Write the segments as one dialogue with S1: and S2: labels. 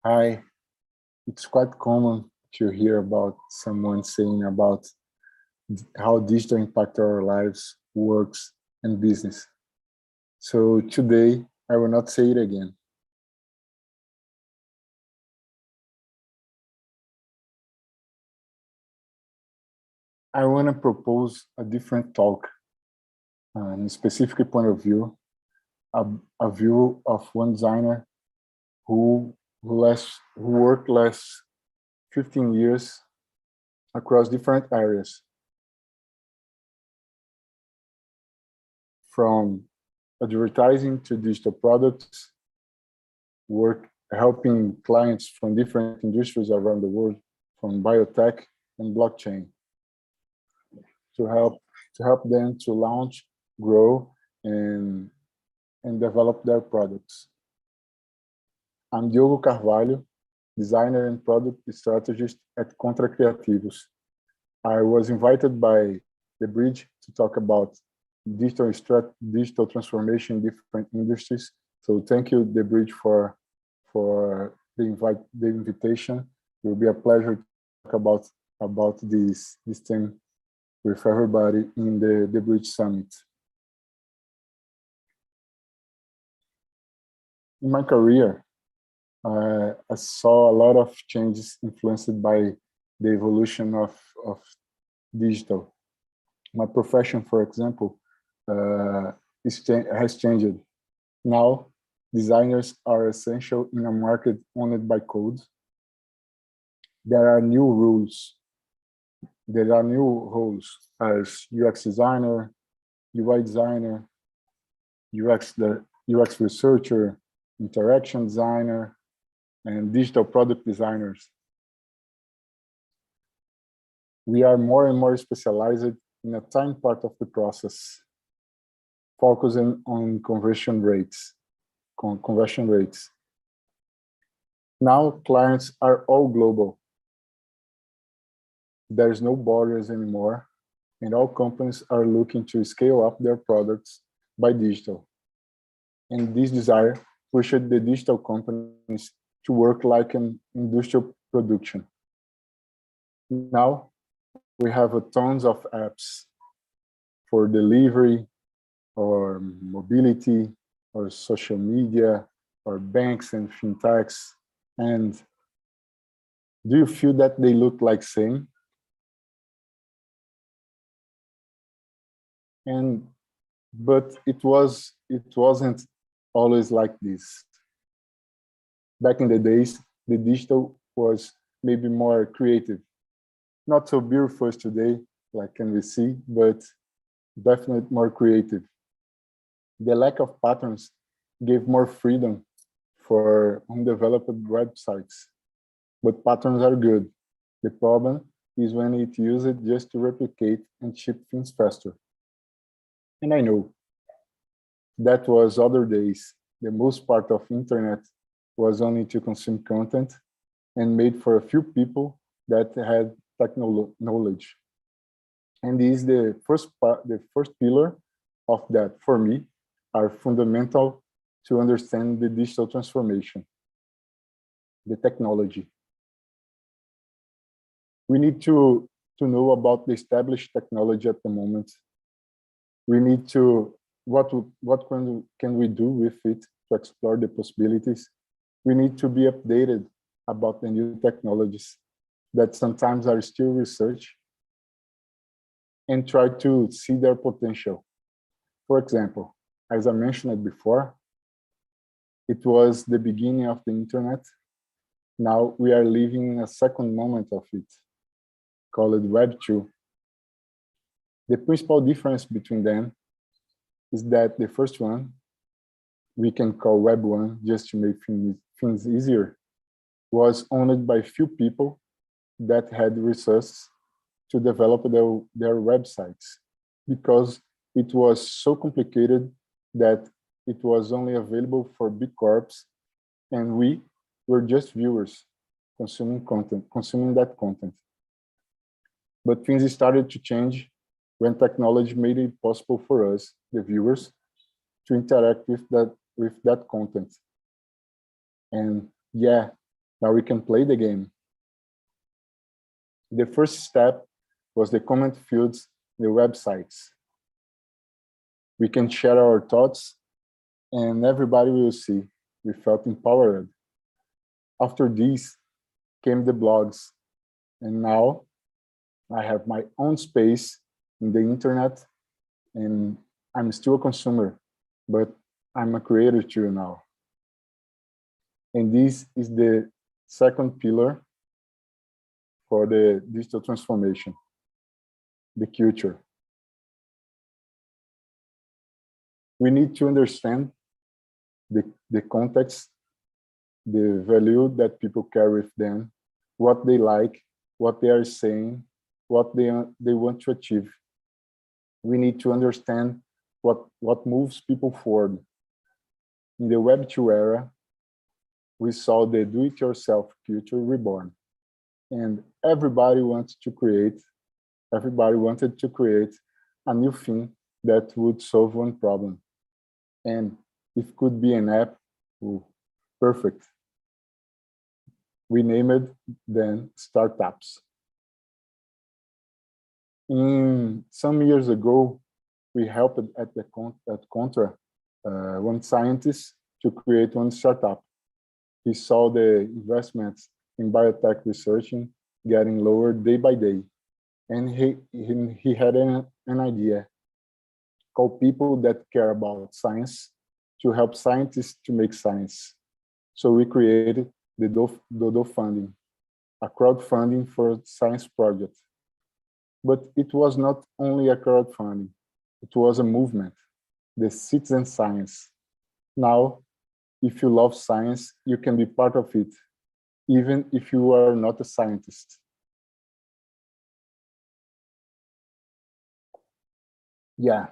S1: Hi, it's quite common to hear about someone saying about how digital impact our lives, works, and business. So today, I will not say it again. I want to propose a different talk, a specific point of view, a view of one designer who worked last 15 years across different areas, from advertising to digital products, work helping clients from different industries around the world, from biotech and blockchain, to help them to launch, grow, and develop their products. I'm Diogo Carvalho, designer and product strategist at Contra Creativos. I was invited by The Bridge to talk about digital transformation in different industries. So thank you, The Bridge, for the invitation. It will be a pleasure to talk about this theme with everybody in the Bridge Summit. In my career, I saw a lot of changes influenced by the evolution of digital. My profession, for example, has changed. Now, designers are essential in a market owned by code. There are new rules. There are new roles as UX designer, UI designer, UX researcher, interaction designer, and digital product designers. We are more and more specialized in a time part of the process, focusing on conversion rates. Now, clients are all global. There's no borders anymore, and all companies are looking to scale up their products by digital. And this desire pushed the digital companies to work like an industrial production. Now, we have tons of apps for delivery, or mobility, or social media, or banks and fintechs. And do you feel that they look like same? But it wasn't always like this. Back in the days, the digital was maybe more creative. Not so beautiful as today, like can we see, but definitely more creative. The lack of patterns gave more freedom for undeveloped websites, but patterns are good. The problem is when it used just to replicate and ship things faster. And I know that was other days. The most part of internet was only to consume content and made for a few people that had technical knowledge. And this is the first pillar of that, for me, are fundamental to understand the digital transformation, the technology. We need to know about the established technology at the moment. We need to, what can we do with it to explore the possibilities? We need to be updated about the new technologies that sometimes are still research, and try to see their potential. For example, as I mentioned before, it was the beginning of the internet. Now we are living in a second moment of it, called Web 2. The principal difference between them is that the first one, we can call Web 1 just to make things easier, was owned by few people that had resources to develop their websites, because it was so complicated that it was only available for big corps, and we were just viewers consuming that content. But things started to change when technology made it possible for us, the viewers, to interact with that content. And yeah, now we can play the game. The first step was the comment fields, the websites. We can share our thoughts and everybody will see. We felt empowered. After this came the blogs, and now I have my own space in the internet, and I'm still a consumer, but I'm a creator too now. And this is the second pillar for the digital transformation, the culture. We need to understand the context, the value that people carry with them, what they like, what they are saying, what they want to achieve. We need to understand what moves people forward. In the Web2 era, we saw the do-it-yourself culture reborn, and everybody wanted to create a new thing that would solve one problem. And if it could be an app, oh, perfect. We named them startups. Some years ago, we helped at Contra one scientist to create one startup. He saw the investments in biotech researching getting lower day by day, and he had an idea: call people that care about science to help scientists to make science. So we created the Dodo Funding, a crowdfunding for science project. But it was not only a crowdfunding, it was a movement, the citizen science. Now, if you love science, you can be part of it, even if you are not a scientist. Yeah,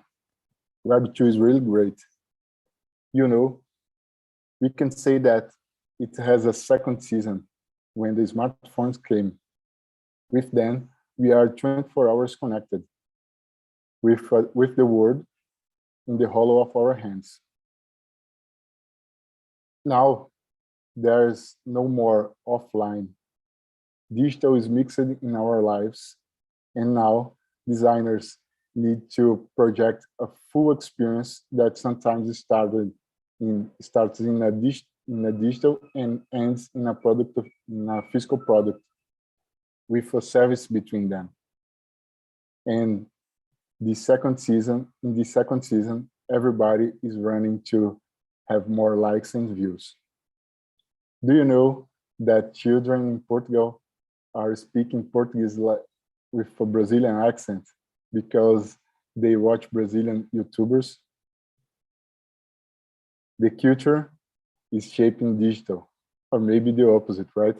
S1: Web2 is really great. You know, we can say that it has a second season when the smartphones came. With them, we are 24 hours connected with the world in the hollow of our hands. Now, there's no more offline. Digital is mixed in our lives, and now designers need to project a full experience that sometimes starts in a digital and ends in a physical product with a service between them. And in the second season, everybody is running to have more likes and views. Do you know that children in Portugal are speaking Portuguese with a Brazilian accent because they watch Brazilian YouTubers? The culture is shaping digital, or maybe the opposite, right?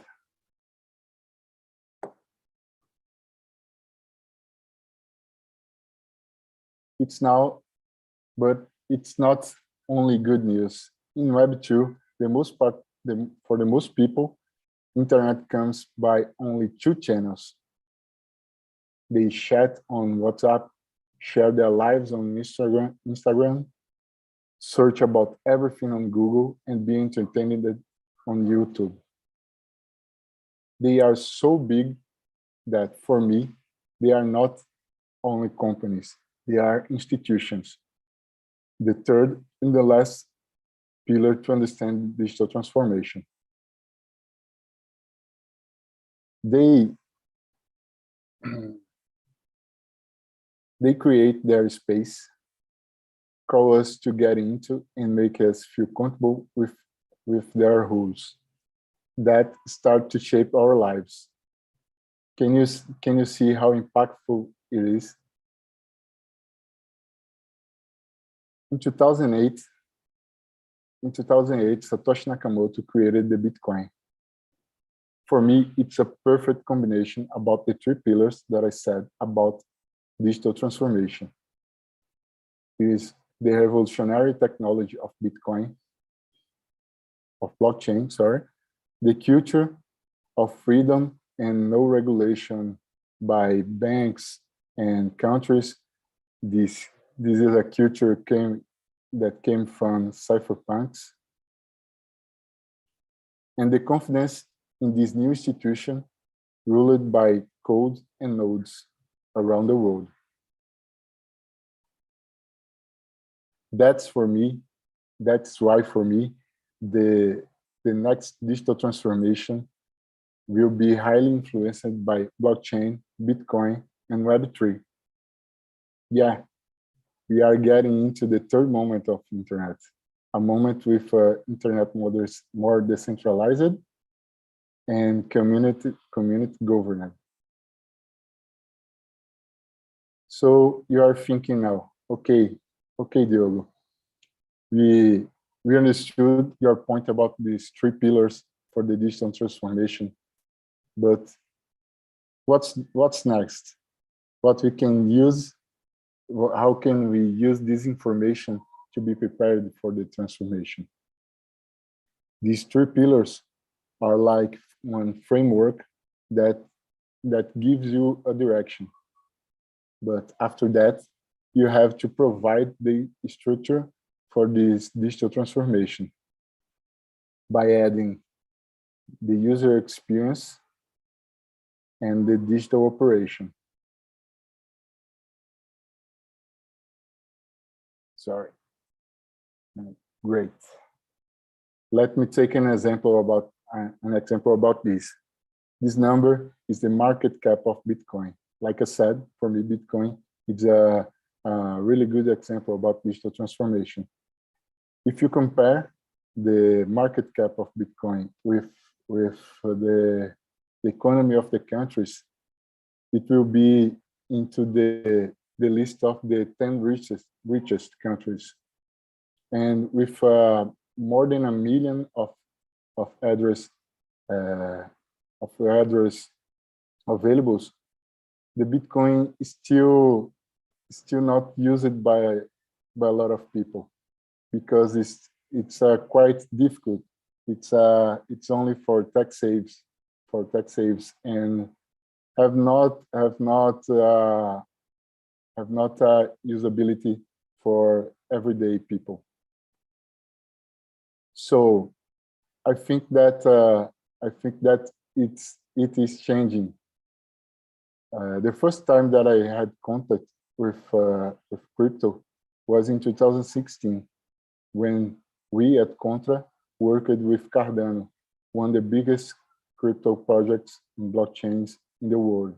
S1: It's now, but it's not only good news. In Web2, for the most people, internet comes by only two channels. They chat on WhatsApp, share their lives on Instagram, search about everything on Google, and be entertained on YouTube. They are so big that for me, they are not only companies, they are institutions. The third and the last pillar to understand digital transformation. They create their space, call us to get into, and make us feel comfortable with their rules that start to shape our lives. Can you see how impactful it is? In 2008, Satoshi Nakamoto created the Bitcoin. For me, it's a perfect combination about the three pillars that I said about digital transformation. It is the revolutionary technology of Bitcoin, of blockchain, sorry, the culture of freedom and no regulation by banks and countries. This is a culture that came from cypherpunks. and the confidence in this new institution ruled by code and nodes around the world. That's why for me, the next digital transformation will be highly influenced by blockchain, Bitcoin, and Web3. Yeah, we are getting into the third moment of internet, a moment with internet models more decentralized and community governed. So you are thinking now, okay, Diogo, we understood your point about these three pillars for the digital transformation, but what's next? What we can use? How can we use this information to be prepared for the transformation? These three pillars are like one framework that gives you a direction. But after that, you have to provide the structure for this digital transformation by adding the user experience and the digital operation. Sorry. Great. Let me take an example about this. This number is the market cap of Bitcoin. Like I said, for me, Bitcoin is a really good example about digital transformation. If you compare the market cap of Bitcoin with the economy of the countries, it will be into the list of the 10 richest countries. And with more than 1 million of address available, the Bitcoin is still not used by a lot of people because it's quite difficult. It's only for tax saves and have not usability for everyday people. So I think that it is changing. The first time that I had contact with crypto was in 2016, when we at Contra worked with Cardano, one of the biggest crypto projects and blockchains in the world.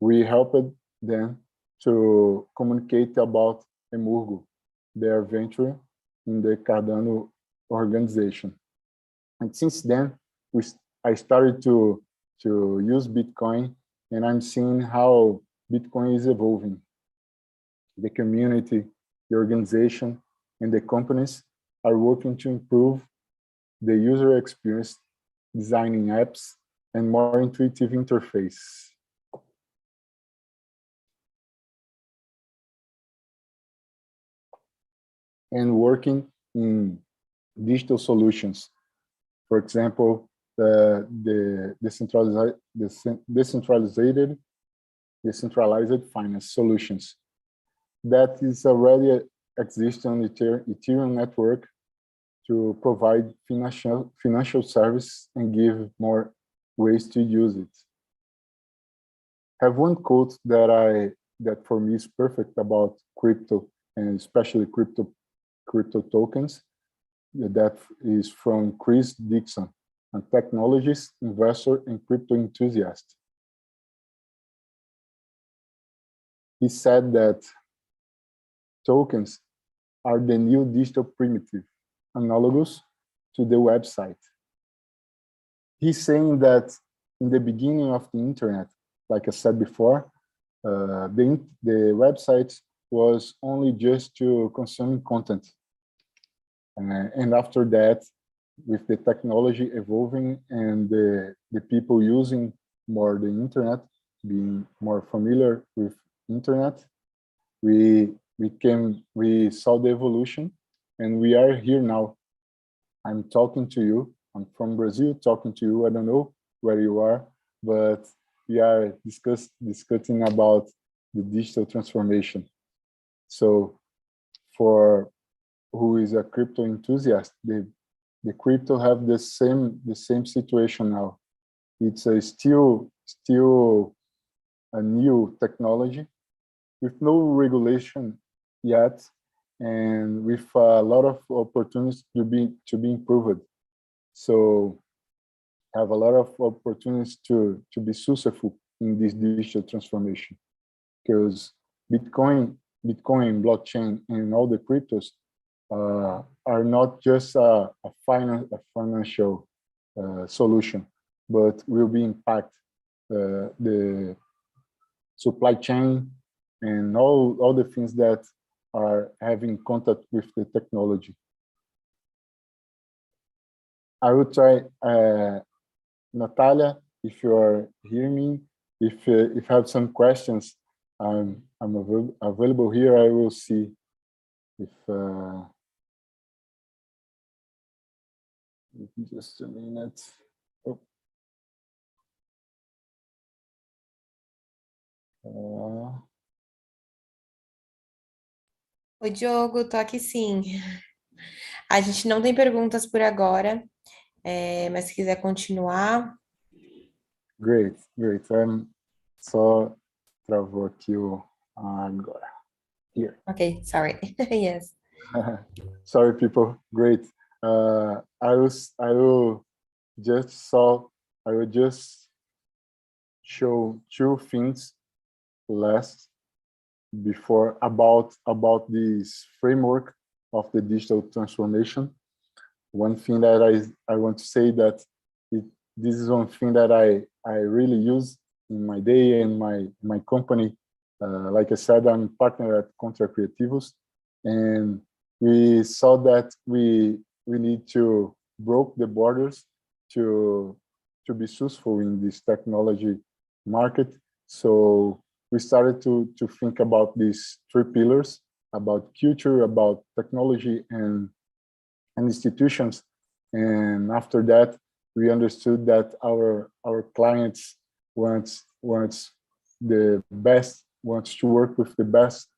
S1: We helped them to communicate about Emurgo, their venture in the Cardano organization. And since then, I started to use Bitcoin, and I'm seeing how Bitcoin is evolving. The community, the organization, and the companies are working to improve the user experience, designing apps, and more intuitive interface. And working in digital solutions. For example, the decentralized finance solutions that is already exist on the Ethereum network to provide financial service and give more ways to use it. I have one quote that for me is perfect about crypto, and especially crypto tokens. That is from Chris Dixon, a technologist, investor, and crypto enthusiast. He said that tokens are the new digital primitive, analogous to the website. He's saying that in the beginning of the internet, like I said before, the website was only just to consume content. And after that, with the technology evolving and the people using more the internet, being more familiar with internet, we saw the evolution, and we are here now. I'm talking to you. I'm from Brazil, talking to you. I don't know where you are, but we are discussing about the digital transformation. So for who is a crypto enthusiast, the the crypto have the same situation now. It's a still a new technology with no regulation yet, and with a lot of opportunities to be improved. So have a lot of opportunities to be successful in this digital transformation, because Bitcoin, blockchain, and all the cryptos are not just a financial solution, but will be impact the supply chain and all the things that are having contact with the technology. I will try, Natalia, if you are hearing me, if you have some questions, I'm available here. I will see if just a minute. Oh.
S2: Oi, Diogo, tô aqui sim. A gente não tem perguntas por agora, mas se quiser continuar.
S1: Great. Só travou aqui o agora. Here.
S2: Ok, sorry. Yes.
S1: Sorry, people. Great. I will just show two things last before about this framework of the digital transformation. One thing that I want to say that this is one thing that I really use in my day and my company. Like I said, I'm partner at Contra Creativos, and we saw that we need to break the borders to be successful in this technology market. So we started to think about these three pillars: about culture, about technology, and institutions. And after that, we understood that our clients wants the best, wants to work with the best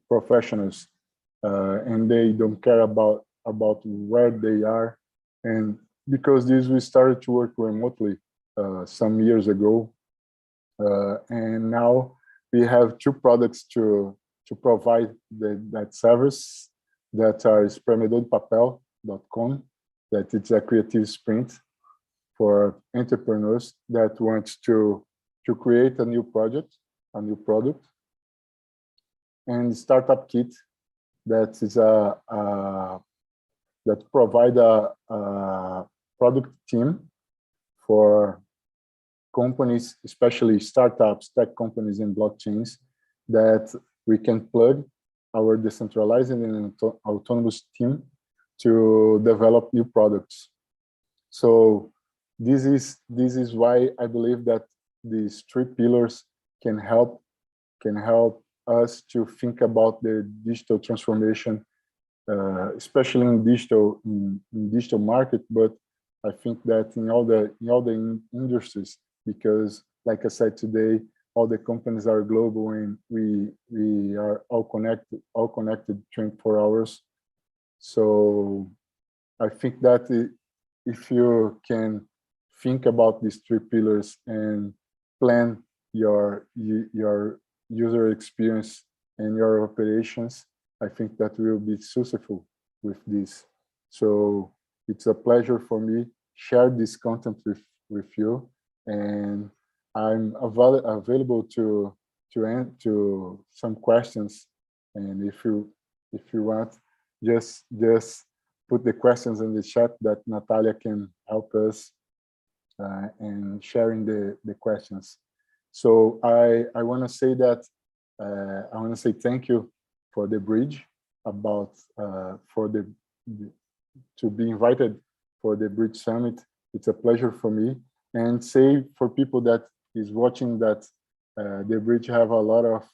S1: professionals, and they don't care about where they are. And because this, we started to work remotely some years ago, and now we have two products to provide that service, that are espremedorpapel.com, that it's a creative sprint for entrepreneurs that want to create a new product, and Startup Kit, that is that provide a product team for companies, especially startups, tech companies, and blockchains, that we can plug our decentralized and autonomous team to develop new products. So this is why I believe that these three pillars can help us to think about the digital transformation, especially in digital market, but I think that in all the industries, because like I said today, all the companies are global, and we are all connected 24 hours. So I think that if you can think about these three pillars and plan your user experience and your operations, I think that we will be successful with this. So it's a pleasure for me share this content with you, and I'm available to some questions. And if you want, just put the questions in the chat, that Natalia can help us in sharing the questions. So I want to say that I want to say thank you for the bridge, about to be invited for the Bridge Summit. It's a pleasure for me, and say for people that is watching that the Bridge have a lot of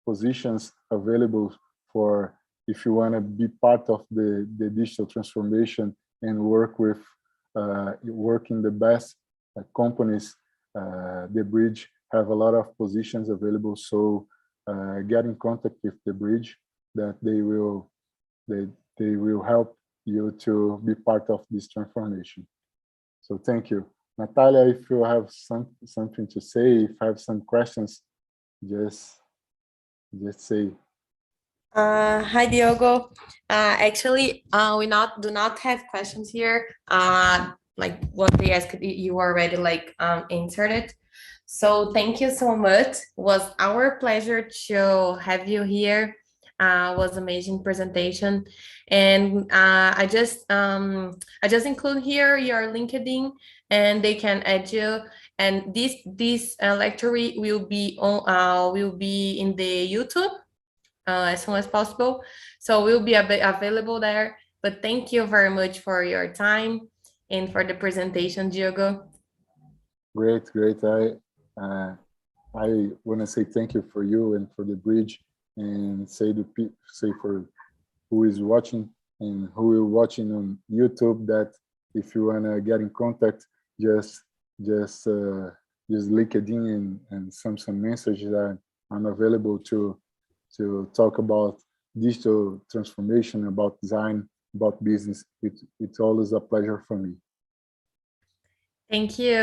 S1: positions available for, if you want to be part of the digital transformation and work with in the best companies. The Bridge have a lot of positions available, so get in contact with the Bridge, that they will help you to be part of this transformation. So thank you. Natalia, if you have something to say, if you have some questions, just say.
S2: Hi, Diogo. Actually, we do not have questions here. Like what they asked, you already answered it. So thank you so much. It was our pleasure to have you here. Was amazing presentation, and I just include here your LinkedIn, and they can add you. And this lecture will be in the YouTube as soon as possible. So we'll be available there. But thank you very much for your time and for the presentation, Diogo.
S1: Great. I want to say thank you for you and for the bridge, and say for who is watching and who will watching on YouTube that if you want to get in contact, just use LinkedIn and some messages that I'm available to talk about digital transformation, about design, about business. It's always a pleasure for me.
S2: Thank you.